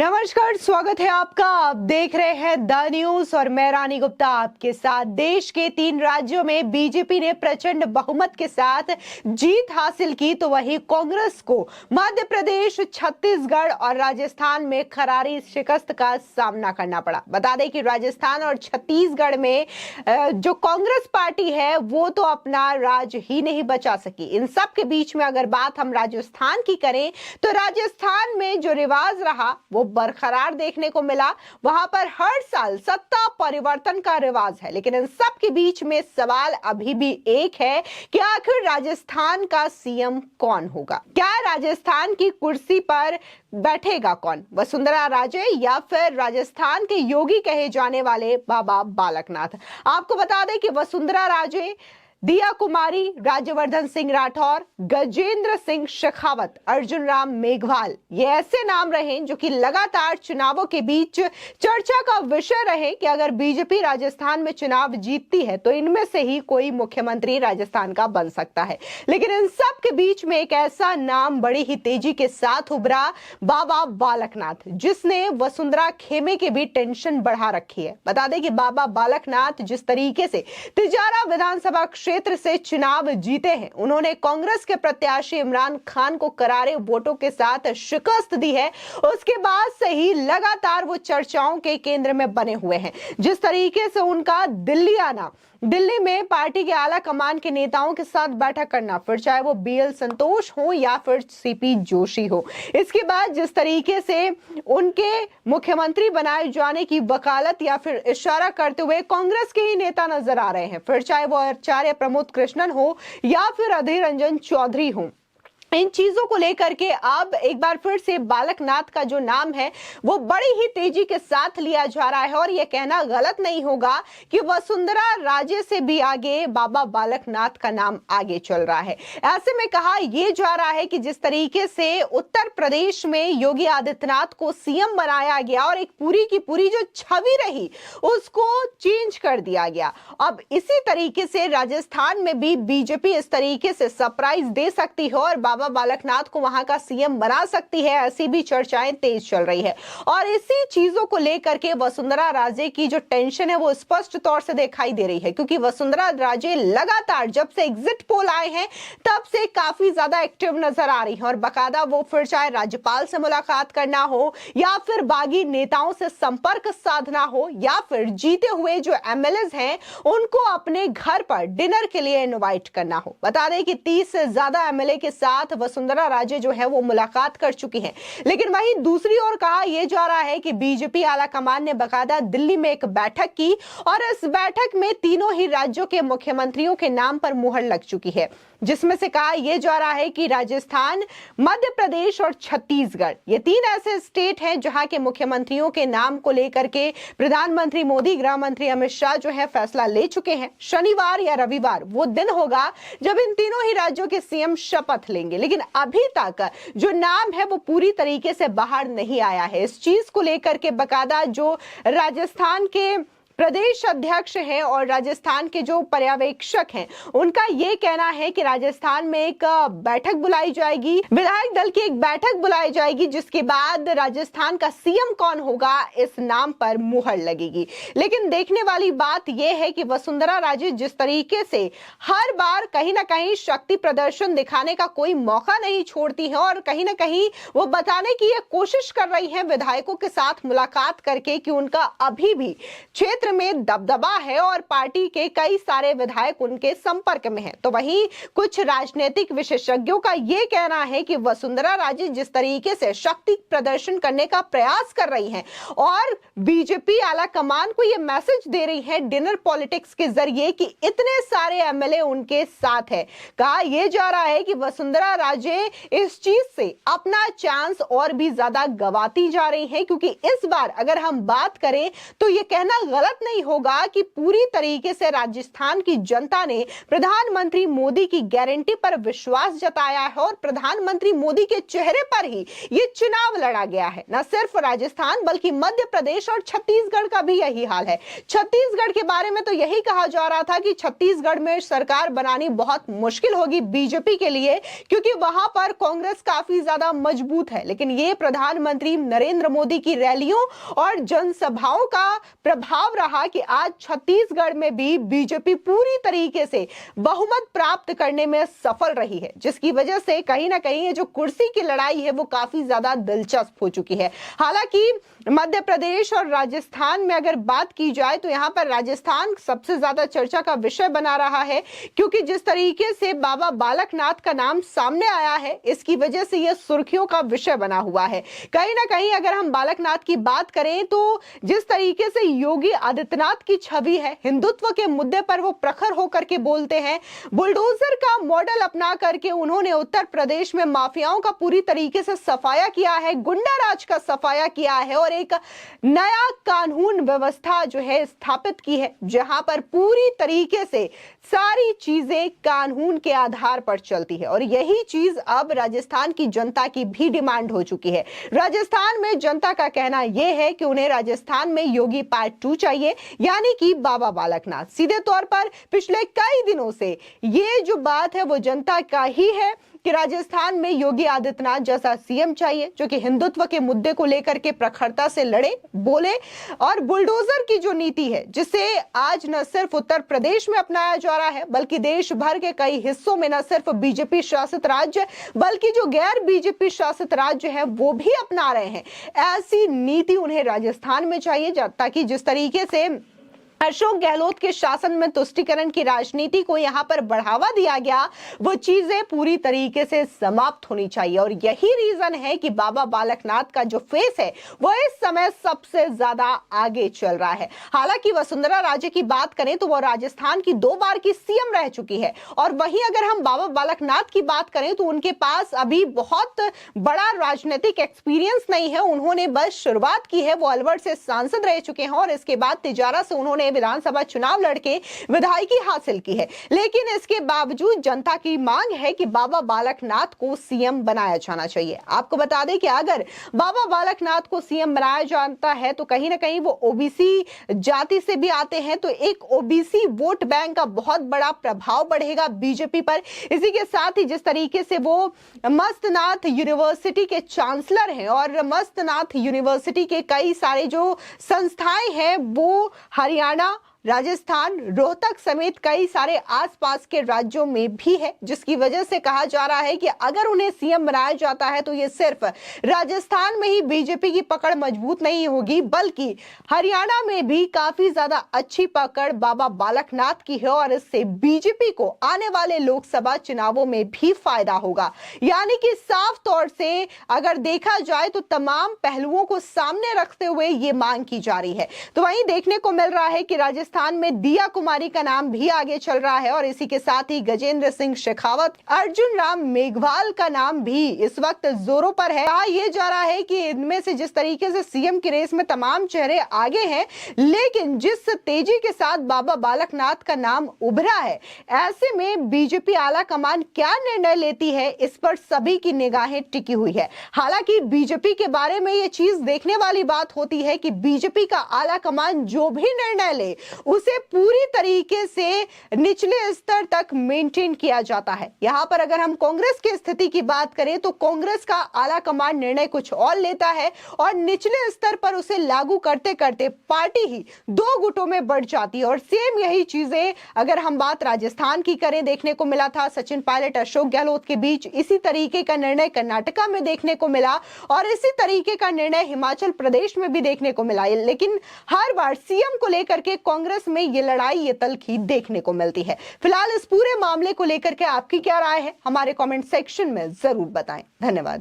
नमस्कार, स्वागत है आपका। आप देख रहे हैं द न्यूज और मैं रानी गुप्ता आपके साथ। देश के 3 राज्यों में बीजेपी ने प्रचंड बहुमत के साथ जीत हासिल की, तो वहीं कांग्रेस को मध्य प्रदेश, छत्तीसगढ़ और राजस्थान में करारी शिकस्त का सामना करना पड़ा। बता दें कि राजस्थान और छत्तीसगढ़ में जो कांग्रेस पार्टी है वो तो अपना राज ही नहीं बचा सकी। इन सब के बीच में अगर बात हम राजस्थान की करें तो राजस्थान में जो रिवाज रहा वो बरकरार देखने को मिला। वहां पर हर साल सत्ता परिवर्तन का रिवाज है, लेकिन इन सब के बीच में सवाल अभी भी एक है कि आखिर राजस्थान का सीएम कौन होगा। क्या राजस्थान की कुर्सी पर बैठेगा कौन, वसुंधरा राजे या फिर राजस्थान के योगी कहे जाने वाले बाबा बालकनाथ। आपको बता दें कि वसुंधरा राजे, दिया कुमारी, राज्यवर्धन सिंह राठौर, गजेंद्र सिंह शेखावत, अर्जुन राम मेघवाल, ये ऐसे नाम रहे जो कि लगातार चुनावों के बीच चर्चा का विषय रहे कि अगर बीजेपी राजस्थान में चुनाव जीतती है तो इनमें से ही कोई मुख्यमंत्री राजस्थान का बन सकता है। लेकिन इन सब के बीच में एक ऐसा नाम बड़ी ही तेजी के साथ उभरा, बाबा बालकनाथ, जिसने वसुंधरा खेमे की भी टेंशन बढ़ा रखी है। बता दें कि बाबा बालकनाथ जिस तरीके से तिजारा विधानसभा क्षेत्र से चुनाव जीते हैं, उन्होंने कांग्रेस के प्रत्याशी इमरान खान को करारे वोटों के साथ शिकस्त दी है। उसके बाद से ही लगातार वो चर्चाओं के केंद्र में बने हुए हैं। जिस तरीके से उनका दिल्ली आना, दिल्ली में पार्टी के आला कमान के नेताओं के साथ बैठक करना, फिर चाहे वो बीएल संतोष हो या फिर सीपी जोशी हो, इसके बाद जिस तरीके से उनके मुख्यमंत्री बनाए जाने की वकालत या फिर इशारा करते हुए कांग्रेस के ही नेता नजर आ रहे हैं, फिर चाहे वो आचार्य प्रमोद कृष्णन हो या फिर अधीर रंजन चौधरी हो। इन चीजों को लेकर के अब एक बार फिर से बालकनाथ का जो नाम है वो बड़ी ही तेजी के साथ लिया जा रहा है। और यह कहना गलत नहीं होगा कि वसुंधरा राजे से भी आगे बाबा बालकनाथ का नाम आगे चल रहा है। ऐसे में कहा यह जा रहा है कि जिस तरीके से उत्तर प्रदेश में योगी आदित्यनाथ को सीएम बनाया गया और एक पूरी की पूरी जो छवि रही उसको चेंज कर दिया गया, अब इसी तरीके से राजस्थान में भी बीजेपी इस तरीके से सरप्राइज दे सकती है और बाबा बालकनाथ को वहां का सीएम बना सकती है। ऐसी भी चर्चाएं तेज चल रही है और इसी चीजों को लेकर के वसुंधरा राजे की जो टेंशन है वो स्पष्ट तौर से दिखाई दे रही है, क्योंकि वसुंधरा राजे लगातार जब से एग्जिट पोल आए हैं तब से काफी ज्यादा एक्टिव नजर आ रही है और बकायदा वो फिर चाहे राज्यपाल से मुलाकात करना हो या फिर बागी नेताओं से संपर्क साधना हो या फिर जीते हुए जो एमएलएज हैं उनको अपने घर पर डिनर के लिए इनवाइट करना हो। बता दें कि 30 से ज्यादा एमएलए के साथ वसुंधरा राजे जो है वो मुलाकात कर चुकी हैं। लेकिन वहीं दूसरी ओर कहा यह जा रहा है कि बीजेपी आला कमान ने बकायदा दिल्ली में एक बैठक की और इस बैठक में तीनों ही राज्यों के मुख्यमंत्रियों के नाम पर मुहर लग चुकी है, जिसमें से कहा यह जा रहा है कि राजस्थान, मध्य प्रदेश और छत्तीसगढ़, ये 3 ऐसे स्टेट हैं जहां के मुख्यमंत्रियों के नाम को लेकर के प्रधानमंत्री मोदी, गृह मंत्री अमित शाह जो है फैसला ले चुके हैं। शनिवार या रविवार वो दिन होगा जब इन तीनों ही राज्यों के सीएम शपथ लेंगे, लेकिन अभी तक जो नाम है वो पूरी तरीके से बाहर नहीं आया है। इस चीज को लेकर के बकायदा जो राजस्थान के प्रदेश अध्यक्ष हैं और राजस्थान के जो पर्यवेक्षक हैं उनका यह कहना है कि राजस्थान में एक बैठक बुलाई जाएगी, विधायक दल की एक बैठक बुलाई जाएगी, जिसके बाद राजस्थान का सीएम कौन होगा इस नाम पर मुहर लगेगी। लेकिन देखने वाली बात यह है कि वसुंधरा राजे जिस तरीके से हर बार कहीं ना कहीं शक्ति प्रदर्शन दिखाने का कोई मौका नहीं छोड़ती है और कहीं ना कहीं वो बताने की यह कोशिश कर रही है विधायकों के साथ मुलाकात करके कि उनका अभी भी क्षेत्र में दबदबा है और पार्टी के कई सारे विधायक उनके संपर्क में हैं। तो वहीं कुछ राजनीतिक विशेषज्ञों का यह कहना है कि वसुंधरा राजे जिस तरीके से शक्ति प्रदर्शन करने का प्रयास कर रही हैं और बीजेपी आला कमान को यह मैसेज दे रही है डिनर पॉलिटिक्स के जरिए कि इतने सारे एमएलए उनके साथ है, कहा यह जा रहा है कि वसुंधरा राजे इस चीज से अपना चांस और भी ज्यादा गवाती जा रही है, क्योंकि इस बार अगर हम बात करें तो यह कहना गलत नहीं होगा कि पूरी तरीके से राजस्थान की जनता ने प्रधानमंत्री मोदी की गारंटी पर विश्वास जताया है और प्रधानमंत्री मोदी के चेहरे पर ही ये चुनाव लड़ा गया है। न सिर्फ राजस्थान बल्कि मध्य प्रदेश और छत्तीसगढ़ का भी यही हाल है। छत्तीसगढ़ के बारे में तो यही कहा जा रहा था कि छत्तीसगढ़ में सरकार बनानी बहुत मुश्किल होगी बीजेपी के लिए, क्योंकि वहां पर कांग्रेस काफी ज्यादा मजबूत है। लेकिन ये प्रधानमंत्री नरेंद्र मोदी की रैलियों और जनसभाओं का प्रभाव रहा कि आज छत्तीसगढ़ में भी बीजेपी पूरी तरीके से बहुमत प्राप्त करने में सफल रही है, जिसकी वजह से कहीं ना कहीं ये जो कुर्सी की लड़ाई है वो काफी ज्यादा दिलचस्प हो चुकी है। हालांकि मध्य प्रदेश और राजस्थान में अगर बात की जाए तो यहां पर राजस्थान सबसे ज्यादा चर्चा का विषय बना रहा है, क्योंकि जिस तरीके से बाबा बालकनाथ का नाम सामने आया है इसकी वजह से यह सुर्खियों का विषय बना हुआ है। कहीं ना कहीं अगर हम बालकनाथ की बात करें तो जिस तरीके से योगी आदित्यनाथ की छवि है, हिंदुत्व के मुद्दे पर वो प्रखर होकर के बोलते हैं, बुलडोजर का मॉडल अपना करके उन्होंने उत्तर प्रदेश में माफियाओं का पूरी तरीके से सफाया किया है, गुंडा राज का सफाया किया है और एक नया कानून व्यवस्था जो है स्थापित की है, जहां पर पूरी तरीके से सारी चीजें कानून के आधार पर चलती है। और यही चीज अब राजस्थान की जनता की भी डिमांड हो चुकी है। राजस्थान में जनता का कहना यह है कि उन्हें राजस्थान में योगी पार्ट 2 चाहिए, यानी कि बाबा बालकनाथ। सीधे तौर पर पिछले कई दिनों से ये जो बात है वो जनता का ही है कि राजस्थान में योगी आदित्यनाथ जैसा सीएम चाहिए, जो कि हिंदुत्व के मुद्दे को लेकर के प्रखरता से लड़े, बोले और बुलडोजर की जो नीति है जिसे आज न सिर्फ उत्तर प्रदेश में अपनाया जा रहा है बल्कि देश भर के कई हिस्सों में न सिर्फ बीजेपी शासित राज्य बल्कि जो गैर बीजेपी शासित राज्य है वो भी अपना रहे हैं। ऐसी नीति उन्हें राजस्थान में चाहिए ताकि जिस तरीके से अशोक गहलोत के शासन में तुष्टीकरण की राजनीति को यहां पर बढ़ावा दिया गया, वो चीजें पूरी तरीके से समाप्त होनी चाहिए। और यही रीजन है कि बाबा बालकनाथ का जो फेस है वो इस समय सबसे ज्यादा आगे चल रहा है। हालांकि वसुंधरा राजे की बात करें तो वो राजस्थान की 2 बार की सीएम रह चुकी है, और वहीं अगर हम बाबा बालकनाथ की बात करें तो उनके पास अभी बहुत बड़ा राजनीतिक एक्सपीरियंस नहीं है। उन्होंने बस शुरुआत की है, वो अलवर से सांसद रह चुके हैं और इसके बाद तिजारा से उन्होंने विधानसभा चुनाव लड़के विधायकी हासिल की है। लेकिन इसके बावजूद जनता की मांग है कि बाबा बालकनाथ को सीएम बनाया जाना चाहिए। आपको बता दें कि अगर बाबा बालकनाथ को सीएम बनाया जाता है तो कहीं ना कहीं वो ओबीसी जाति से भी आते हैं, तो एक ओबीसी वोट बैंक का बहुत बड़ा प्रभाव बढ़ेगा बीजेपी पर। इसी के साथ ही जिस तरीके से वो मस्तनाथ यूनिवर्सिटी के चांसलर हैं और मस्तनाथ यूनिवर्सिटी के कई सारे जो संस्थाएं हैं वो हरियाणा, राजस्थान, रोहतक समेत कई सारे आसपास के राज्यों में भी है, जिसकी वजह से कहा जा रहा है कि अगर उन्हें सीएम बनाया जाता है तो ये सिर्फ राजस्थान में ही बीजेपी की पकड़ मजबूत नहीं होगी बल्कि हरियाणा में भी काफी ज्यादा अच्छी पकड़ बाबा बालकनाथ की है और इससे बीजेपी को आने वाले लोकसभा चुनावों में भी फायदा होगा। यानी कि साफ तौर से अगर देखा जाए तो तमाम पहलुओं को सामने रखते हुए ये मांग की जा रही है। तो वहीं देखने को मिल रहा है कि राजस्थान में दिया कुमारी का नाम भी आगे चल रहा है और इसी के साथ ही गजेंद्र सिंह शेखावत, अर्जुन राम मेघवाल का नाम भी इस वक्त जोरों पर है। कहा यह जा रहा है कि इनमें से जिस तरीके से सीएम की रेस में तमाम चेहरे आगे हैं, लेकिन जिस तेजी के साथ बाबा बालकनाथ का नाम उभरा है, ऐसे में बीजेपी आला कमान क्या निर्णय लेती है इस पर सभी की निगाहें टिकी हुई है। हालांकि बीजेपी के बारे में यह चीज देखने वाली बात होती है कि बीजेपी का आला कमान जो भी निर्णय ले उसे पूरी तरीके से निचले स्तर तक मेंटेन किया जाता है। यहां पर अगर हम कांग्रेस की स्थिति की बात करें तो कांग्रेस का आला कमान निर्णय कुछ और लेता है और निचले स्तर पर उसे लागू करते करते पार्टी ही 2 गुटों में बढ़ जाती है। और सेम यही चीजें अगर हम बात राजस्थान की करें, देखने को मिला था सचिन पायलट, अशोक गहलोत के बीच इसी तरीके का निर्णय कर्नाटका में देखने को मिला और इसी तरीके का निर्णय हिमाचल प्रदेश में भी देखने को मिला। लेकिन हर बार सीएम को लेकर के कांग्रेस में ये लड़ाई, ये तल्खी देखने को मिलती है। फिलहाल इस पूरे मामले को लेकर के आपकी क्या राय है, हमारे कमेंट सेक्शन में जरूर बताएं। धन्यवाद।